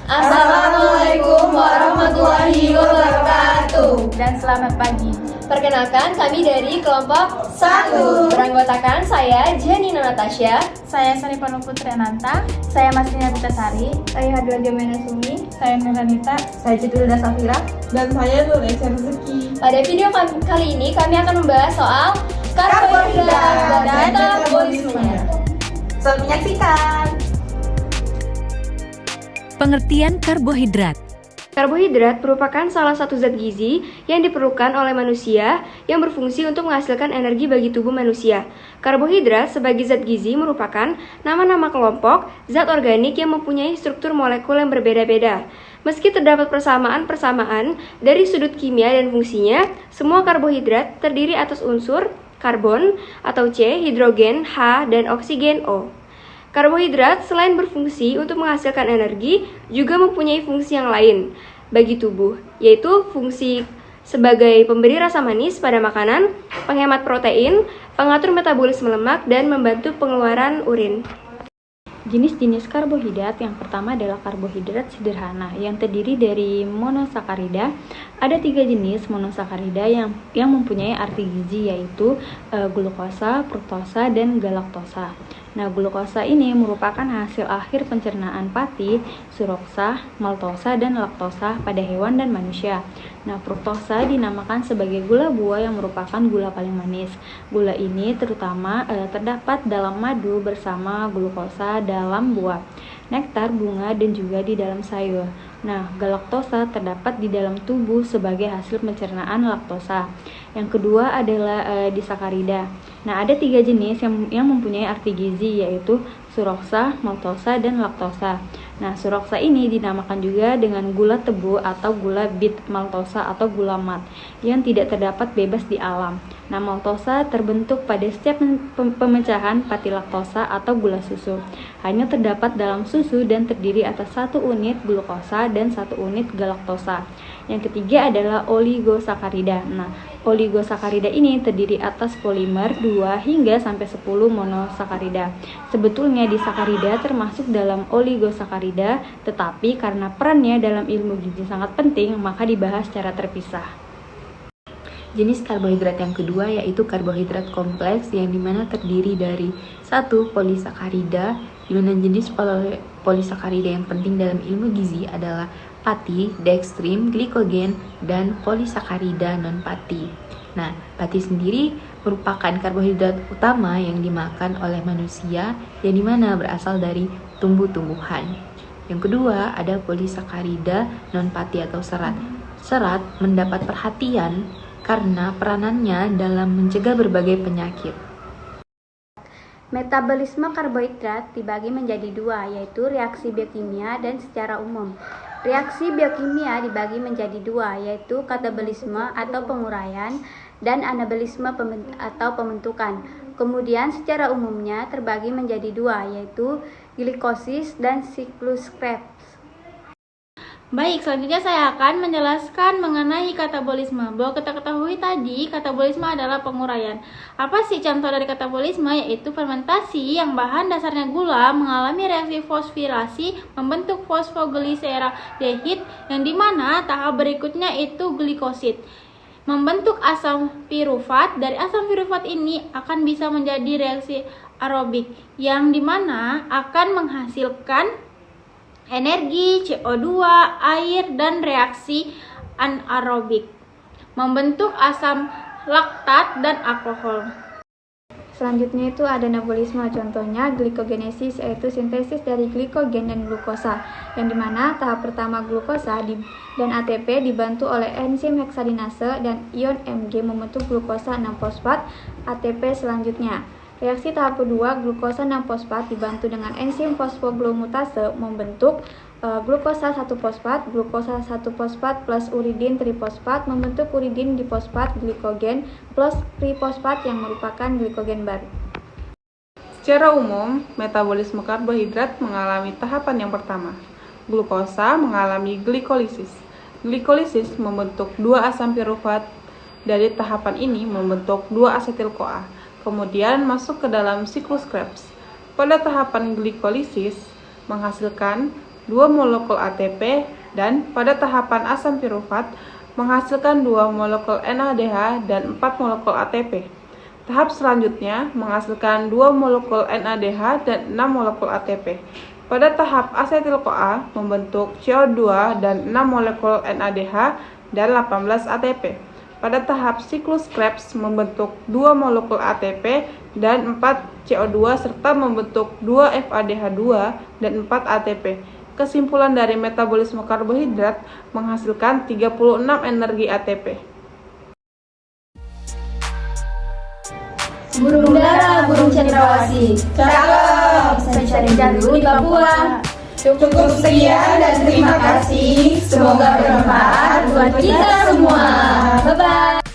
Assalamualaikum warahmatullahi wabarakatuh. Dan selamat pagi. Perkenalkan, kami dari kelompok 1. Beranggotakan saya Janina Natasha, Saya Saripanu Putri Ananta. Saya Masnina Putasari. saya Hadwa Jamena Sumi. Saya Nuranita. Saya Citrulda Safira. Dan saya Nurecha Rezeki. Pada video kali ini kami akan membahas soal karbohidrat dan metabolisme. Selamat menyaksikan. Pengertian karbohidrat. Karbohidrat merupakan salah satu zat gizi yang diperlukan oleh manusia yang berfungsi untuk menghasilkan energi bagi tubuh manusia. Karbohidrat sebagai zat gizi merupakan nama-nama kelompok zat organik yang mempunyai struktur molekul yang berbeda-beda. Meski terdapat persamaan-persamaan dari sudut kimia dan fungsinya, semua karbohidrat terdiri atas unsur karbon atau C, hidrogen H, dan oksigen O. Karbohidrat selain berfungsi untuk menghasilkan energi, juga mempunyai fungsi yang lain bagi tubuh, yaitu fungsi sebagai pemberi rasa manis pada makanan, penghemat protein, pengatur metabolisme lemak, dan membantu pengeluaran urin. Jenis-jenis karbohidrat yang pertama adalah karbohidrat sederhana yang terdiri dari monosakarida. Ada 3 jenis monosakarida yang mempunyai arti gizi, yaitu glukosa, fruktosa, dan galaktosa. Nah, glukosa ini merupakan hasil akhir pencernaan pati, suroksa, maltosa, dan laktosa pada hewan dan manusia. Nah, fruktosa dinamakan sebagai gula buah yang merupakan gula paling manis. Gula ini terutama terdapat dalam madu bersama glukosa dalam buah, nektar, bunga, dan juga di dalam sayur. Nah, galaktosa terdapat di dalam tubuh sebagai hasil pencernaan laktosa. Yang kedua adalah disakarida. Nah, ada 3 jenis yang mempunyai arti gizi, yaitu suroksa, maltosa, dan laktosa. Nah, suroksa ini dinamakan juga dengan gula tebu atau gula bit maltosa atau gula mat yang tidak terdapat bebas di alam. Nah, maltosa terbentuk pada setiap pemecahan pati laktosa atau gula susu. Hanya terdapat dalam susu dan terdiri atas 1 unit glukosa dan 1 unit galaktosa. Yang ketiga adalah oligosakarida. Nah, oligosakarida ini terdiri atas polimer 2 hingga sampai 10 monosakarida. Sebetulnya disakarida termasuk dalam oligosakarida, tetapi karena perannya dalam ilmu gizi sangat penting, maka dibahas secara terpisah. Jenis karbohidrat yang kedua yaitu karbohidrat kompleks yang dimana terdiri dari 1 polisakarida, dimana jenis polisakarida yang penting dalam ilmu gizi adalah pati, dextrin, glikogen, dan polisakarida non-pati. Nah, pati sendiri merupakan karbohidrat utama yang dimakan oleh manusia yang dimana berasal dari tumbuh-tumbuhan. Yang kedua ada polisakarida non-pati atau serat. Serat mendapat perhatian karena peranannya dalam mencegah berbagai penyakit. Metabolisme karbohidrat dibagi menjadi 2, yaitu reaksi biokimia dan secara umum. Reaksi biokimia dibagi menjadi 2, yaitu katabolisme atau penguraian dan anabolisme atau pembentukan. Kemudian secara umumnya terbagi menjadi 2, yaitu glikosis dan siklus Krebs. Baik, selanjutnya saya akan menjelaskan mengenai katabolisme. Bahwa kita ketahui tadi, katabolisme adalah penguraian. Apa sih contoh dari katabolisme? Yaitu fermentasi yang bahan dasarnya gula mengalami reaksi fosfilasi membentuk fosfogliseradehyid, yang dimana tahap berikutnya itu glikosid. Membentuk asam pirufat. Dari asam pirufat ini akan bisa menjadi reaksi aerobik, yang dimana akan menghasilkan energi, CO2, air, dan reaksi anaerobik, membentuk asam laktat dan alkohol. Selanjutnya itu ada anabolisme, contohnya glikogenesis, yaitu sintesis dari glikogen dan glukosa, yang dimana tahap pertama glukosa dan ATP dibantu oleh enzim heksadinase dan ion Mg membentuk glukosa 6-fosfat ATP selanjutnya. Reaksi tahap kedua, glukosa 6-fosfat dibantu dengan enzim fosfoglutamase membentuk glukosa 1-fosfat, glukosa 1-fosfat plus uridin trifosfat membentuk uridin difosfat glikogen plus trifosfat yang merupakan glikogen baru. Secara umum, metabolisme karbohidrat mengalami tahapan yang pertama. Glukosa mengalami glikolisis. Glikolisis membentuk 2 asam pirufat. Dari tahapan ini membentuk 2 asetil-CoA. Kemudian masuk ke dalam siklus Krebs. Pada tahapan glikolisis menghasilkan 2 molekul ATP dan pada tahapan asam pirufat menghasilkan 2 molekul NADH dan 4 molekul ATP. Tahap selanjutnya menghasilkan 2 molekul NADH dan 6 molekul ATP. Pada tahap asetil-CoA membentuk CO2 dan 6 molekul NADH dan 18 ATP. Pada tahap siklus Krebs membentuk 2 molekul ATP dan 4 CO2 serta membentuk 2 FADH2 dan 4 ATP. Kesimpulan dari metabolisme karbohidrat menghasilkan 36 energi ATP. Burung dara, burung cendrawasih. Cakep, bisa cari jandu di Papua. Cukup sekian dan terima kasih. Semoga bermanfaat buat kita semua. Bye-bye.